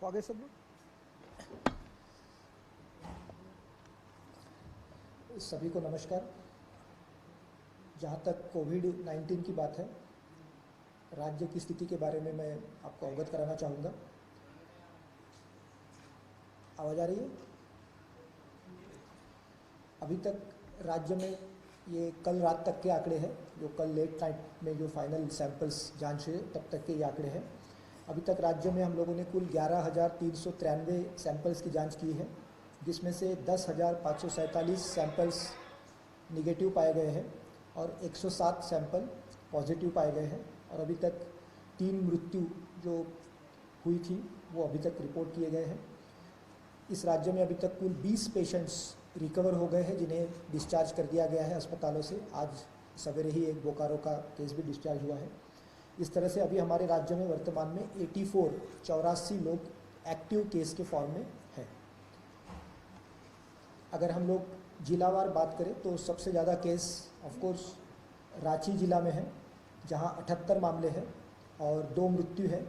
तो आगे सब लोग सभी को नमस्कार। जहाँ तक कोविड-19 की बात है, राज्य की स्थिति के बारे में मैं आपको अवगत कराना चाहूँगा। आवाज़ आ रही है? अभी तक राज्य में ये कल रात तक के आंकड़े हैं, जो कल लेट नाइट में जो फाइनल सैंपल्स जांच हुए तब तक के ये आंकड़े हैं। अभी तक राज्य में हम लोगों ने कुल 11,393 सैंपल्स की जांच की है, जिसमें से 10,547 सैंपल्स निगेटिव पाए गए हैं और 107 सैंपल पॉजिटिव पाए गए हैं। और अभी तक 3 मृत्यु जो हुई थी वो अभी तक रिपोर्ट किए गए हैं। इस राज्य में अभी तक कुल 20 पेशेंट्स रिकवर हो गए हैं, जिन्हें डिस्चार्ज कर दिया गया है अस्पतालों से। आज सवेरे ही एक बोकारो का केस भी डिस्चार्ज हुआ है। इस तरह से अभी हमारे राज्य में वर्तमान में 84 लोग एक्टिव केस के फॉर्म में हैं। अगर हम लोग जिलावार बात करें तो सबसे ज़्यादा केस ऑफकोर्स रांची जिला में है, जहां 78 मामले हैं और 2 मृत्यु है।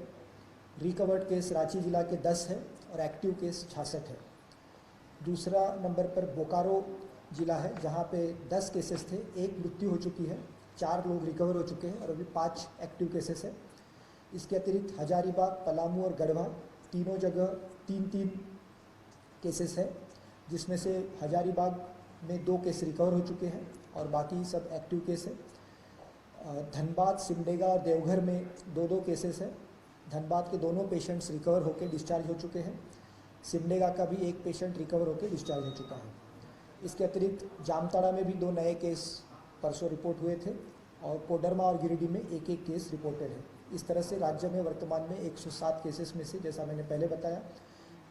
रिकवर्ड केस रांची जिला के 10 है और एक्टिव केस 66 है। दूसरा नंबर पर बोकारो जिला है, जहां पे 10 केसेस थे, 1 मृत्यु हो चुकी है, 4 लोग रिकवर हो चुके हैं और अभी 5 एक्टिव केसेस है। इसके अतिरिक्त हजारीबाग, पलामू और गढ़वा तीनों जगह 3-3 केसेस है, जिसमें से हजारीबाग में 2 केस रिकवर हो चुके हैं और बाकी सब एक्टिव केस है। धनबाद, सिमडेगा और देवघर में 2-2 केसेस है। धनबाद के दोनों पेशेंट्स रिकवर होकर डिस्चार्ज हो चुके हैं। सिमडेगा का भी 1 पेशेंट रिकवर होकर डिस्चार्ज हो चुका है। इसके अतिरिक्त जामताड़ा में भी 2 नए केस परसों रिपोर्ट हुए थे और कोडरमा और गिरिडीह में 1-1 केस रिपोर्टेड है। इस तरह से राज्य में वर्तमान में 107 केसेस में से, जैसा मैंने पहले बताया,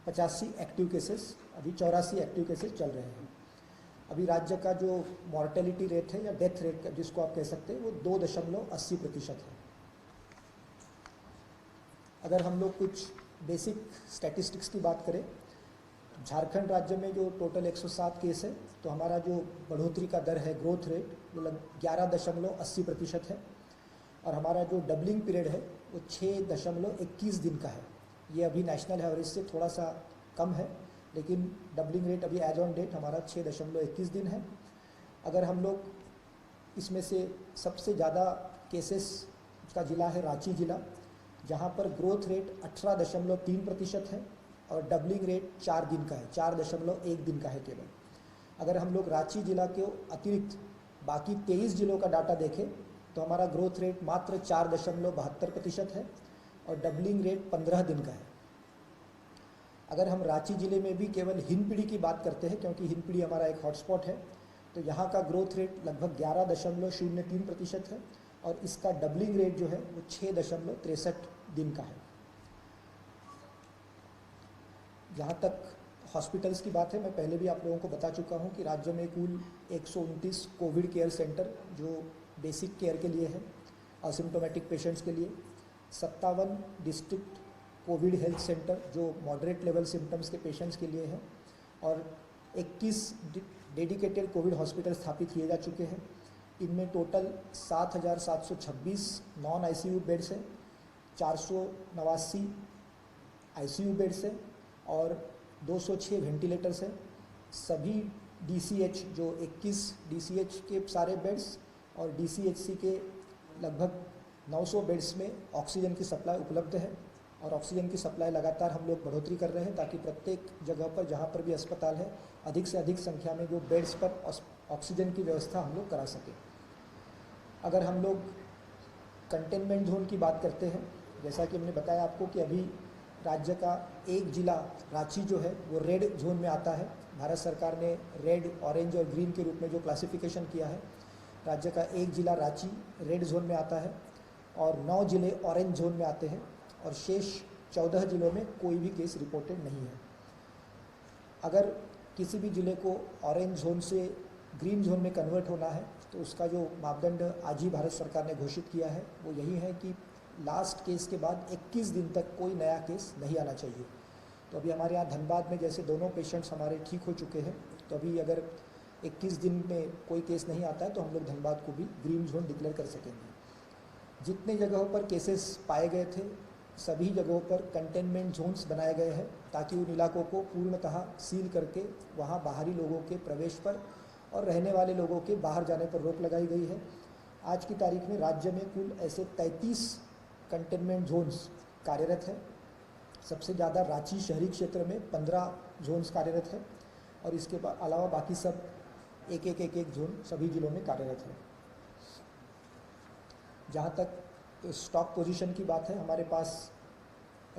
85 एक्टिव केसेस, अभी 84 एक्टिव केसेस चल रहे हैं। अभी राज्य का जो मॉर्टेलिटी रेट है या डेथ रेट जिसको आप कह सकते हैं, वो 2.80% है। अगर हम लोग कुछ बेसिक स्टैटिस्टिक्स की बात करें, झारखंड राज्य में जो टोटल 107 केस है, तो हमारा जो बढ़ोतरी का दर है, ग्रोथ रेट, वो 11.80% है और हमारा जो डबलिंग पीरियड है वो 6.21 दिन का है। ये अभी नेशनल एवरेज से थोड़ा सा कम है, लेकिन डबलिंग रेट अभी एज ऑन डेट हमारा 6.21 दिन है। अगर हम लोग इसमें से सबसे ज़्यादा केसेस का जिला है रांची जिला, जहाँ पर ग्रोथ रेट 18.3% है और डबलिंग रेट 4 दिन का है, 4.1 दिन का है केवल। अगर हम लोग रांची जिला के अतिरिक्त बाकी 23 जिलों का डाटा देखें तो हमारा ग्रोथ रेट मात्र 4.72% है और डबलिंग रेट 15 दिन का है। अगर हम रांची जिले में भी केवल हिंदपीढ़ी की बात करते हैं, क्योंकि हिंदपीढ़ी हमारा एक हॉटस्पॉट है, तो यहाँ का ग्रोथ रेट लगभग 11.03% है और इसका डबलिंग रेट जो है वो 6.63 दिन का है। जहाँ तक हॉस्पिटल्स की बात है, मैं पहले भी आप लोगों को बता चुका हूँ कि राज्य में कुल 129 कोविड केयर सेंटर जो बेसिक केयर के लिए है, असिम्टोमेटिक पेशेंट्स के लिए, 57 डिस्ट्रिक्ट कोविड हेल्थ सेंटर जो मॉडरेट लेवल सिम्टम्स के पेशेंट्स के लिए है और 21 डेडिकेटेड कोविड हॉस्पिटल स्थापित किए जा चुके हैं। इनमें टोटल 7,726 नॉन आईसीयू बेड्स हैं, 489 आईसीयू बेड्स हैं और 206 वेंटिलेटर्स हैं। सभी डीसीएच जो 21 डीसीएच के सारे बेड्स और डीसीएचसी के लगभग 900 बेड्स में ऑक्सीजन की सप्लाई उपलब्ध है और ऑक्सीजन की सप्लाई लगातार हम लोग बढ़ोतरी कर रहे हैं, ताकि प्रत्येक जगह पर जहाँ पर भी अस्पताल है, अधिक से अधिक संख्या में जो बेड्स पर ऑक्सीजन की व्यवस्था हम लोग करा सकें। अगर हम लोग कंटेनमेंट जोन की बात करते हैं, जैसा कि हमने बताया आपको कि अभी राज्य का एक जिला रांची जो है वो रेड जोन में आता है। भारत सरकार ने रेड, ऑरेंज और ग्रीन के रूप में जो क्लासिफिकेशन किया है, राज्य का एक जिला रांची रेड जोन में आता है और 9 जिले ऑरेंज जोन में आते हैं और शेष 14 जिलों में कोई भी केस रिपोर्टेड नहीं है। अगर किसी भी जिले को ऑरेंज जोन से ग्रीन जोन में कन्वर्ट होना है तो उसका जो मापदंड आज ही भारत सरकार ने घोषित किया है वो यही है कि लास्ट केस के बाद 21 दिन तक कोई नया केस नहीं आना चाहिए। तो अभी हमारे यहाँ धनबाद में जैसे दोनों पेशेंट्स हमारे ठीक हो चुके हैं, तो अभी अगर 21 दिन में कोई केस नहीं आता है तो हम लोग धनबाद को भी ग्रीन जोन डिक्लेयर कर सकेंगे। जितने जगहों पर केसेस पाए गए थे सभी जगहों पर कंटेनमेंट जोन्स बनाए गए हैं ताकि उन इलाकों को पूर्णतः सील करके वहाँ बाहरी लोगों के प्रवेश पर और रहने वाले लोगों के बाहर जाने पर रोक लगाई गई है। आज की तारीख में राज्य में कुल ऐसे 33 कंटेनमेंट जोन्स कार्यरत हैं। सबसे ज़्यादा रांची शहरी क्षेत्र में 15 जोन्स कार्यरत है और इसके अलावा बाकी सब एक जोन सभी जिलों में कार्यरत है। जहाँ तक स्टॉक पोजीशन की बात है, हमारे पास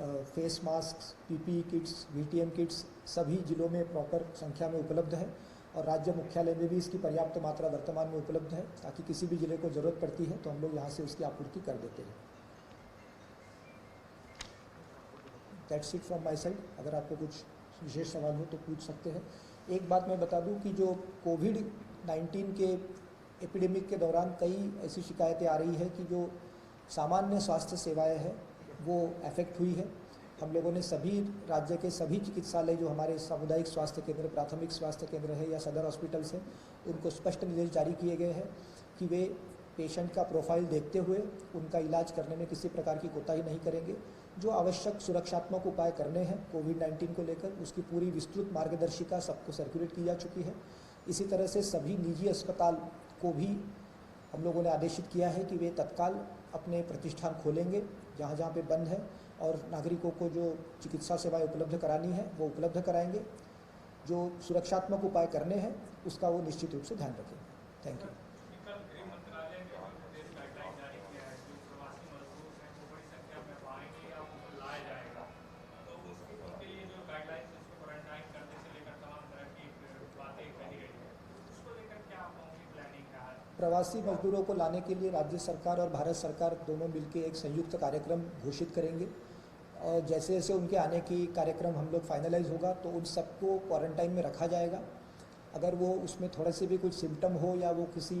face mask, PPE kits, VTM kits सभी जिलों में प्रॉपर संख्या में उपलब्ध है और राज्य मुख्यालय में भी इसकी पर्याप्त मात्रा वर्तमान में उपलब्ध है ताकि किसी भी जिले को ज़रूरत पड़ती है तो हम लोग यहाँ से उसकी आपूर्ति कर देते हैं। That's it from my side. अगर आपको कुछ विशेष सवाल हो तो पूछ सकते हैं। एक बात मैं बता दूं कि जो कोविड-19 के एपिडेमिक के दौरान कई ऐसी शिकायतें आ रही है कि जो सामान्य स्वास्थ्य सेवाएं हैं वो अफेक्ट हुई है। हम लोगों ने सभी राज्य के सभी चिकित्सालय जो हमारे सामुदायिक स्वास्थ्य केंद्र, प्राथमिक स्वास्थ्य केंद्र है या सदर हॉस्पिटल्स हैं, उनको स्पष्ट निर्देश जारी किए गए हैं कि वे पेशेंट का प्रोफाइल देखते हुए उनका इलाज करने में किसी प्रकार की कोताही नहीं करेंगे। जो आवश्यक सुरक्षात्मक उपाय करने हैं कोविड-19 को लेकर, उसकी पूरी विस्तृत मार्गदर्शिका सबको सर्कुलेट की जा चुकी है। इसी तरह से सभी निजी अस्पताल को भी हम लोगों ने आदेशित किया है कि वे तत्काल अपने प्रतिष्ठान खोलेंगे जहाँ जहाँ पे बंद है और नागरिकों को जो चिकित्सा सेवाएं उपलब्ध करानी है वो उपलब्ध कराएंगे। जो सुरक्षात्मक उपाय करने हैं उसका वो निश्चित रूप से ध्यान रखेंगे। Thank you. प्रवासी मजदूरों को लाने के लिए राज्य सरकार और भारत सरकार दोनों मिलकर एक संयुक्त कार्यक्रम घोषित करेंगे और जैसे जैसे उनके आने की कार्यक्रम हम लोग फाइनलाइज होगा तो उन सबको क्वारंटाइन में रखा जाएगा। अगर वो उसमें थोड़े से भी कुछ सिम्टम हो या वो किसी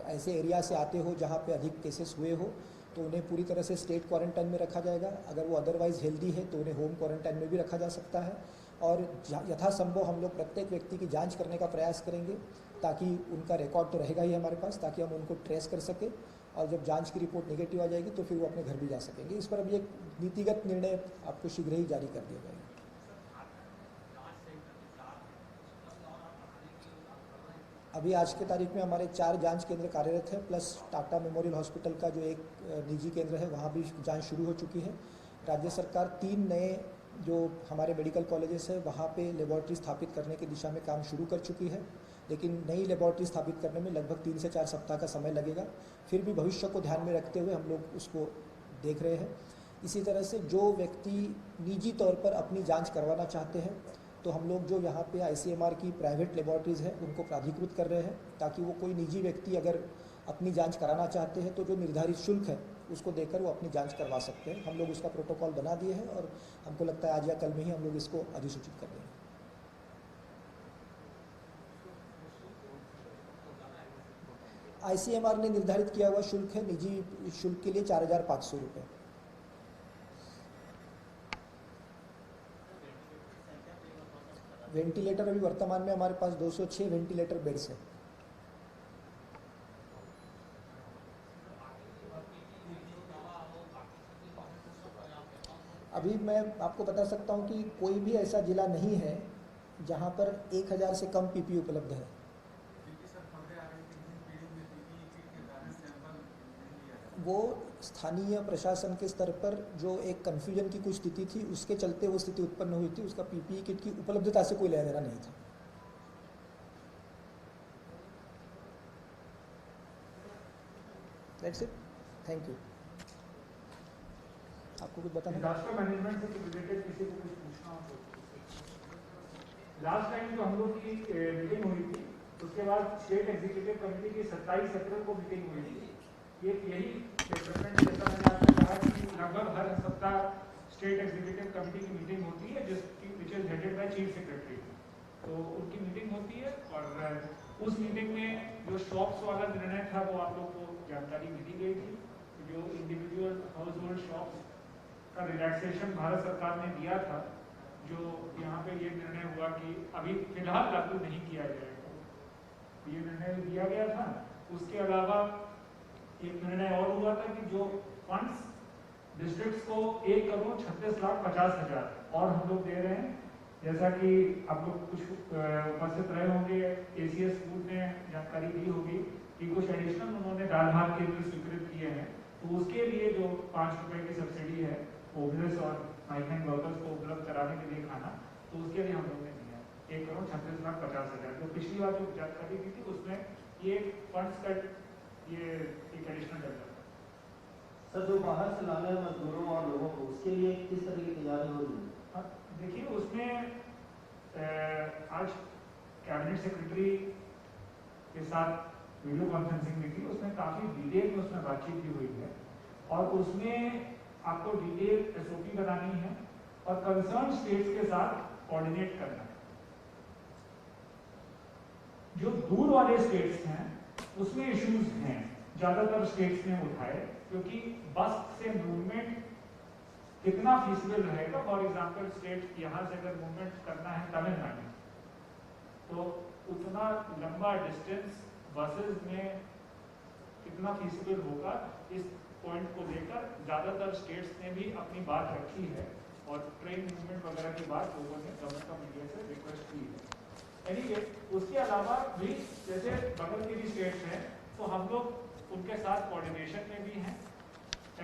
ऐसे एरिया से आते हो जहाँ पे अधिक केसेस हुए हो तो उन्हें पूरी तरह से स्टेट क्वारंटाइन में रखा जाएगा। अगर वो अदरवाइज़ हेल्दी है तो उन्हें होम क्वारंटाइन में भी रखा जा सकता है और यथासंभव हम लोग प्रत्येक व्यक्ति की जांच करने का प्रयास करेंगे ताकि उनका रिकॉर्ड तो रहेगा ही हमारे पास, ताकि हम उनको ट्रेस कर सकें और जब जांच की रिपोर्ट नेगेटिव आ जाएगी तो फिर वो अपने घर भी जा सकेंगे। इस पर अभी एक नीतिगत निर्णय आपको शीघ्र ही जारी कर दिया जाएगा। अभी आज के तारीख में हमारे 4 जांच केंद्र कार्यरत हैं प्लस टाटा मेमोरियल हॉस्पिटल का जो एक निजी केंद्र है वहाँ भी जांच शुरू हो चुकी है। राज्य सरकार 3 नए जो हमारे मेडिकल कॉलेजेस हैं वहाँ पे लेबॉर्ट्री स्थापित करने की दिशा में काम शुरू कर चुकी है, लेकिन नई लेबॉर्ट्री स्थापित करने में लगभग 3 से 4 सप्ताह का समय लगेगा। फिर भी भविष्य को ध्यान में रखते हुए हम लोग उसको देख रहे हैं। इसी तरह से जो व्यक्ति निजी तौर पर अपनी जाँच करवाना चाहते हैं तो हम लोग जो यहाँ पे ICMR की प्राइवेट लेबॉर्ट्रीज़ हैं उनको प्राधिकृत कर रहे हैं ताकि वो कोई निजी व्यक्ति अगर अपनी जांच कराना चाहते हैं तो जो निर्धारित शुल्क है उसको देकर वो अपनी जांच करवा सकते हैं। हम लोग उसका प्रोटोकॉल बना दिए हैं और हमको लगता है आज या कल में ही हम लोग इसको अधिसूचित कर देंगे। ICMR ने निर्धारित किया हुआ शुल्क है निजी शुल्क के लिए 4,500 रुपये। वेंटिलेटर अभी वर्तमान में हमारे पास 206 वेंटिलेटर बेड्स हैं। अभी मैं आपको बता सकता हूं कि कोई भी ऐसा जिला नहीं है जहां पर 1000 से कम पीपी उपलब्ध है। वो स्थानीय प्रशासन के स्तर पर जो एक कन्फ्यूजन की कुछ स्थिति थी उसके चलते वो स्थिति उत्पन्न हुई थी। उसका पीपीई किट की उपलब्धता से कोई लेना देना नहीं था। That's it. Thank you. आपको कुछ बताना? डिजास्टर मैनेजमेंट से रिलेटेड किसी को कुछ पूछना हो तो। लास्ट टाइम जो हम लोग की मीटिंग हुई थी उसके बाद स्टेट एग्जीक्यूटिव कमेटी की 27 अप्रैल को मीटिंग हुई थी। ये यही डेवलपमेंट जैसा मैंने आपसे कहा कि लगभग हर सप्ताह स्टेट एग्जीक्यूटिव कमेटी की मीटिंग होती है जिसकी which is headed by chief secretary. तो उनकी मीटिंग होती है और उस मीटिंग में जो शॉप्स वाला निर्णय था वो आप लोग को जानकारी मिली गई थी। जो इंडिविजुअल हाउस होल्ड शॉप्स का रिलैक्सेशन भारत सरकार ने दिया था, जो यहाँ पे ये निर्णय हुआ कि अभी फिलहाल लागू नहीं किया जाएगा, ये निर्णय दिया गया था। उसके अलावा एक निर्णय और हुआ था कि जो फंड्स डिस्ट्रिक्ट्स को 1,36,50,000 और हम लोग दे रहे हैं। जैसा कि आप लोग कुछ उपस्थित रहे होंगे, ACS फूड ने जानकारी दी होगी कि कुछ एडिशनल उन्होंने दाल भात केंद्र स्वीकृत किए हैं, तो उसके लिए जो 5 रुपए की सब्सिडी है होमलेस और माइग्रेंट वर्कर्स को उपलब्ध कराने के लिए खाना, तो उसके लिए हम लोग ने दिया 1,36,50,000। जो पिछली बार जो जानकारी दी थी उसमें ये फंड्स का ये एक एडिशनल डेवलपमेंट। सर, जो बाहर से लाने हैं मजदूरों और लोगों को, उसके लिए किस तरह की तैयारी हो रही है? देखिए, उसमें आज कैबिनेट सेक्रेटरी के साथ वीडियो कॉन्फ्रेंसिंग में थी, उसमें काफ़ी डिटेल में उसमें बातचीत भी हुई है और उसमें आपको डिटेल SOP बनानी है और कंसर्न स्टेट्स के साथ कोऑर्डिनेट करना है। जो दूर वाले स्टेट्स हैं उसमें इश्यूज हैं, ज़्यादातर स्टेट्स ने उठाए, क्योंकि बस से मूवमेंट कितना फीसिबल रहेगा। फॉर एग्जाम्पल, स्टेट यहाँ से अगर मूवमेंट करना है तमिलनाडु, तो उतना लंबा डिस्टेंस बसेस में कितना फीसिबल होगा, इस पॉइंट को लेकर ज़्यादातर स्टेट्स ने भी अपनी बात रखी है और ट्रेन मूवमेंट वगैरह की बात लोगों ने गवर्नमेंट ऑफ इंडिया से रिक्वेस्ट की है। एनीवे, उसके अलावा भी जैसे बगल के भी स्टेट्स हैं, तो हम लोग उनके साथ कोऑर्डिनेशन में भी हैं,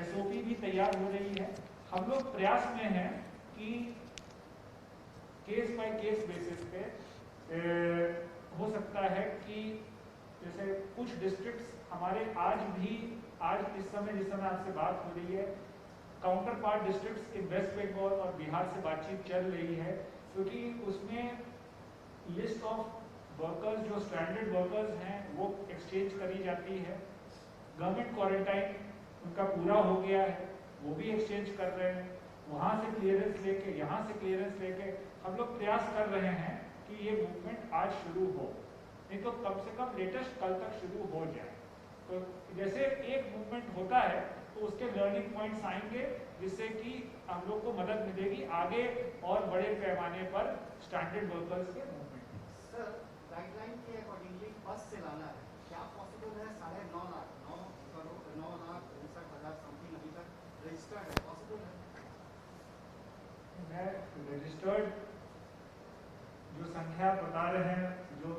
SOP भी तैयार हो रही है। हम लोग प्रयास में हैं कि केस बाय केस बेसिस पे हो सकता है कि जैसे कुछ डिस्ट्रिक्ट्स हमारे आज इस समय जिस समय आपसे बात हो रही है, काउंटर पार्ट डिस्ट्रिक्ट्स इन वेस्ट बंगाल और बिहार से बातचीत चल रही है, क्योंकि उसमें लिस्ट ऑफ वर्कर्स जो स्ट्रैंडेड वर्कर्स हैं वो एक्सचेंज करी जाती है। गवर्नमेंट क्वारंटाइन उनका पूरा हो गया है, वो भी एक्सचेंज कर रहे हैं। वहाँ से क्लियरेंस लेके, यहाँ से क्लियरेंस लेके हम लोग प्रयास कर रहे हैं कि ये मूवमेंट आज शुरू हो, नहीं तो कम से कम लेटेस्ट कल तक शुरू हो जाए। तो जैसे एक मूवमेंट होता है तो उसके लर्निंग पॉइंट्स आएंगे, जिससे कि हम लोग को मदद मिलेगी आगे और बड़े पैमाने पर स्टैंडर्ड वर्कर्स के मूवमेंट। सर, गाइडलाइन के अकॉर्डिंगली बस से लाना है, क्या पॉसिबल है? 9,59,9,59,60,000 समथिंग अभी तक रजिस्टर्ड है, पॉसिबल है? मैं रजिस्टर्ड जो संख्या बता रहे हैं, जो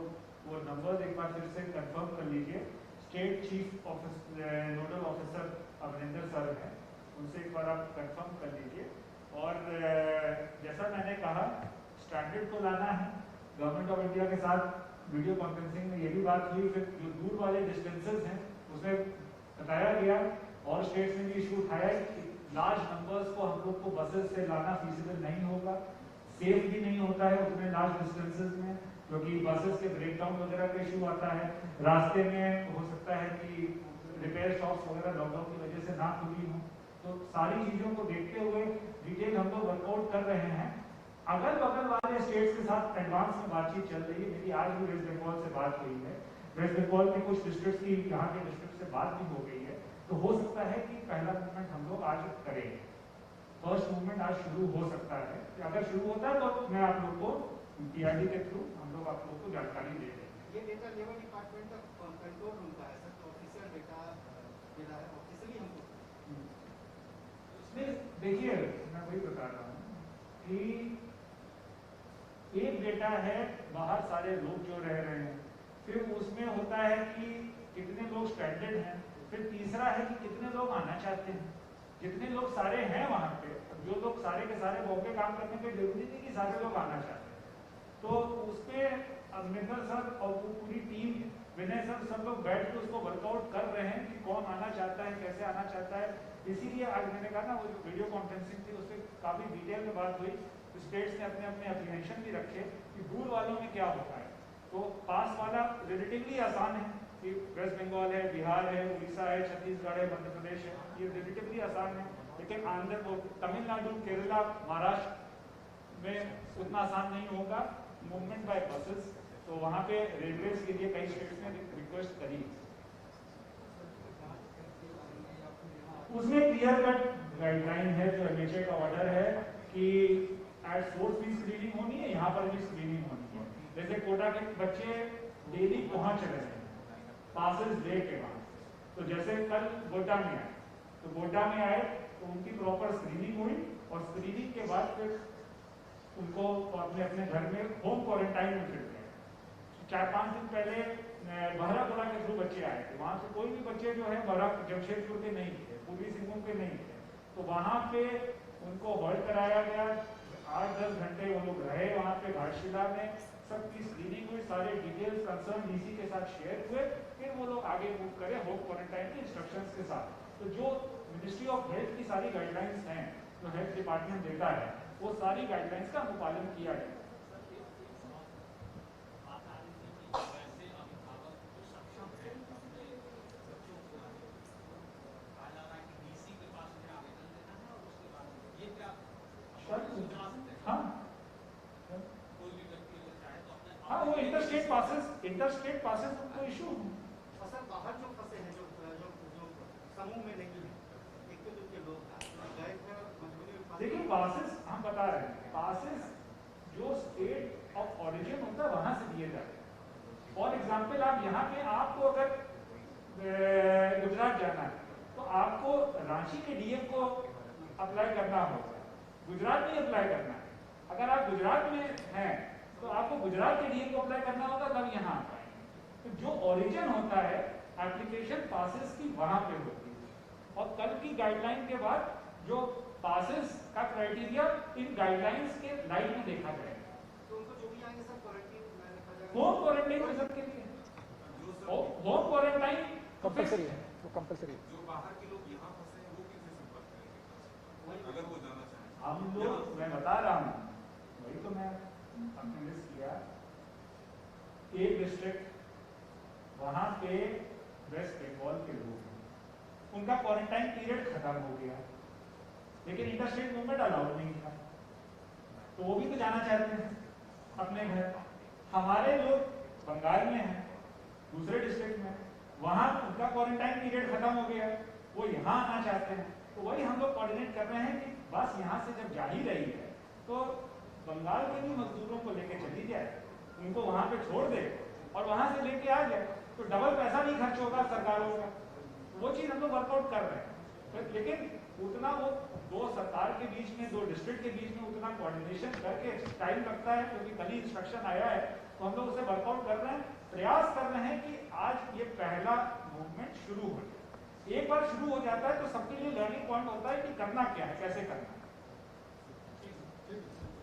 वो नंबर एक बार फिर से कंफर्म कर लीजिए। State chief nodal officer Amarinder sir हैं, उनसे एक बार आप कंफर्म कर लीजिए। और जैसा मैंने कहा, स्टैंडर्ड को लाना है। गवर्नमेंट ऑफ इंडिया के साथ वीडियो कॉन्फ्रेंसिंग में ये भी बात हुई, फिर जो दूर वाले डिस्टेंसेस हैं उसमें बताया गया और स्टेट्स ने भी इशू उठाया कि लार्ज नंबर्स को हम लोग को बसेस से लाना फीसिबल नहीं होगा, सेफ भी नहीं होता है उतने लार्ज डिस्टेंसेस में, क्योंकि बसेस के ब्रेकडाउन वगैरह का इशू आता है। रास्ते में हो सकता है कि रिपेयर शॉप्स वगैरह लॉकडाउन की वजह से ना खुली हों। तो सारी चीज़ों को देखते हुए डिटेल हम लोग वर्कआउट कर रहे हैं। अगल बगल वाले स्टेट्स के साथ एडवांस में बातचीत चल रही है। मेरी आज भी वेस्ट बंगाल से बात हुई है, वेस्ट बंगाल के कुछ डिस्ट्रिक्ट्स की यहाँ के डिस्ट्रिक्ट से बात भी हो गई है। तो हो सकता है कि पहला मूवमेंट हम लोग आज करेंगे, फर्स्ट मूवमेंट आज शुरू हो सकता है। अगर शुरू होता है तो मैं आप लोग को PRD के थ्रू हम लोग आप लोग को जानकारी दे देंगे। ये डेटा लेबर डिपार्टमेंट का कंट्रोल रूम का है सर, तो ऑफिशियल डेटा मिला है ऑफिशियली हमको। उसमें देखिए, मैं वही बता रहा हूँ कि एक डेटा है बाहर सारे लोग जो रह रहे हैं, फिर उसमें होता है कि कितने लोग स्ट्रैंडेड हैं, फिर तीसरा है कि कितने लोग आना चाहते हैं। जितने लोग सारे हैं वहाँ पे, जो लोग सारे के सारे बॉम्बे काम करने के जरूरी नहीं कि सारे लोग आना चाहते हैं। तो उसपे अमरिंदर सर और वो पूरी टीम, विनय सर, सब लोग बैठ के उसको वर्कआउट कर रहे हैं कि कौन आना चाहता है, कैसे आना चाहता है। इसीलिए आज मैंने कहा ना, वो जो वीडियो कॉन्फ्रेंसिंग थी उसमें काफ़ी डिटेल में बात हुई। स्टेट्स ने अपने अपने एप्लीकेशन भी रखे कि दूर वालों में क्या होता है। तो पास वाला रिलेटिवली आसान है कि वेस्ट बंगाल है, बिहार है, उड़ीसा है, छत्तीसगढ़ है, मध्य प्रदेश है, ये रिलेटिवली आसान है। लेकिन आंध्र, तमिलनाडु, केरला, महाराष्ट्र में उतना आसान नहीं होगा मूवमेंट बाय बसेस। तो वहाँ पे रेलवेज के लिए कई स्टेट्स ने रिक्वेस्ट करी। उसमें क्लियर कट गाइडलाइन है, जो MHA का ऑर्डर है कि एट सोर्स भी स्क्रीनिंग होनी है, यहाँ पर भी स्क्रीनिंग होनी है। जैसे कोटा के बच्चे डेली पहुँच रहे हैं पासेस ले के वहाँ, तो जैसे कल गोड्डा में आए, तो गोड्डा में आए तो उनकी प्रॉपर स्क्रीनिंग हुई और स्क्रीनिंग के बाद फिर उनको अपने अपने घर में होम क्वारंटाइन में फिर गए। 4-5 दिन पहले बहरागोला के थ्रू बच्चे आए थे, वहाँ से कोई भी बच्चे जो है जमशेदपुर के नहीं थे, पूर्वी सिंहभूम के नहीं थे, तो वहाँ पे उनको होल्ड कराया गया। 8-10 घंटे वो लोग रहे वहाँ पे घाटशिला में, सबकी स्क्रीनिंग हुई, सारे डिटेल्स कंसर्न डीसी के साथ शेयर हुए, फिर वो लोग आगे मूव करे होम क्वारंटाइन के इंस्ट्रक्शंस के साथ। तो जो मिनिस्ट्री ऑफ हेल्थ की सारी गाइडलाइंस हैं, जो हेल्थ डिपार्टमेंट देता है, वो सारी गाइडलाइंस का अनुपालन किया गया। हाँ, वो इंटरस्टेट पासेस उनको इशू है। और सर बाहर जो फंसे हैं, जो समूह में नहीं है, एक तो के लोग गए थे मजबूरी में फंसे। देखिए पासेस हम बता रहे हैं, पासेस जो स्टेट ऑफ ऑरिजिन होता है वहां से दिए जाते हैं। फॉर एग्जाम्पल आप यहाँ पे आपको अगर गुजरात जाना है तो आपको रांची के डीएम को अप्लाई करना होगा, गुजरात में अप्लाई करना है। अगर आप गुजरात में हैं तो आपको गुजरात के डीएम को अप्लाई करना होगा, तब यहाँ आ पाएंगे। तो जो ओरिजिन होता है एप्लीकेशन पासेस की वहां पे होती है। और कल की गाइडलाइन के बाद जो पासेस का क्राइटेरिया इन गाइडलाइंस के लाइट में देखा जाएगा। तो उनको जो भी आएंगे सब क्वारंटीन में रखा जाएगा। होम क्वारंटाइन में सबके लिए होम क्वारंटाइन कंपलसरी है, वो कंपलसरी है। जो बाहर के लोग यहाँ फंसे हैं वो किनसे संपर्क करेंगे अगर वो जाना चाहें? हम लोग, मैं बता रहा हूँ, वही तो मैं अपने लिस्ट किया। एक डिस्ट्रिक्ट वहां पे वेस्ट बंगाल के लोग हैं, उनका क्वारंटाइन पीरियड खत्म हो गया, लेकिन इंटरस्टेट मूवमेंट अलाउड नहीं था, तो वो भी तो जाना चाहते हैं अपने घर। हमारे लोग बंगाल में हैं, दूसरे डिस्ट्रिक्ट में, वहां उनका क्वारंटाइन पीरियड खत्म हो गया, वो यहाँ आना चाहते हैं। तो वही हम लोग कोऑर्डिनेट कर रहे हैं कि बस यहाँ से जब जा ही रही है तो बंगाल के भी मजदूरों को लेके चली जाए, उनको वहां पे छोड़ दे और वहां से लेके आ जाए, तो डबल पैसा नहीं खर्च होगा सरकारों का। वो चीज हम लोग वर्कआउट कर रहे हैं, लेकिन उतना वो दो सरकार के बीच में, दो डिस्ट्रिक्ट के बीच में उतना कोऑर्डिनेशन करके टाइम लगता है, क्योंकि कल ही इंस्ट्रक्शन आया है, तो हम लोग उसे वर्कआउट कर रहे हैं, प्रयास कर रहे हैं कि आज ये पहला मूवमेंट शुरू हो जाए। एक बार शुरू हो जाता है तो सबके लिए लर्निंग पॉइंट होता है कि करना क्या है, कैसे करना है।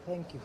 Thank you.